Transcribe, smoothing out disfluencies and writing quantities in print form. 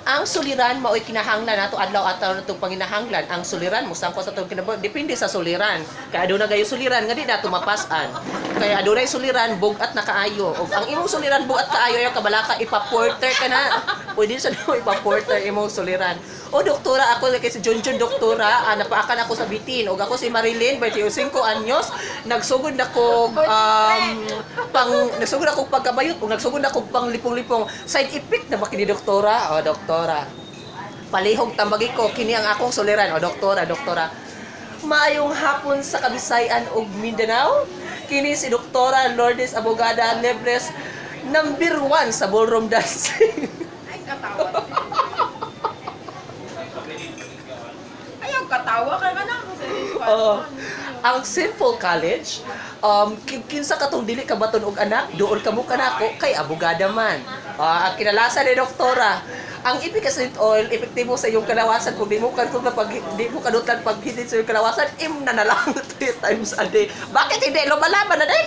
Ang suliran mao'y kinahanglan nato adlaw-adlaw natong panginahanglan. Ang suliran mo sangko sa tong kinabuhi depende sa suliran. Kaya aduna gayo suliran nga di nato mapasan. Kaya adunay suliran bugat na kaayo. Og ang imong suliran bugat kaayo ayo kabalaka ipa-porter ka na. Pwede sa mo ipa-porter imong suliran. O doktora ako kay si Junjun doktora, napaakan ako sa bitin. Og ako si Marilyn 25 anyos, nagsugod na ko nagsugod ako pagkabayot ug nagsugod ako pang lipong-lipong side effect na ba kini doktora? O doktora. Palihog tambagi ko kini ang akong suliran. O doktora. Maayong hapon sa Kabisayan ug Mindanao. Kini si Doktora Lourdes Abogada Lebres, number 1 sa ballroom dancing. Ay, katawa. Ayaw, katawa ka na. Ang Simple College, kinsa katong dili ka baton og anak, doon kamo kanako kay abogada man. Ang kinalasan ni doktora, ang epic acid oil epektibo sa iyong kalawasan kung di mo kadutlan pag hindi sa iyong kalawasan, na lang 3 times a day. Bakit hindi lumalaban na day?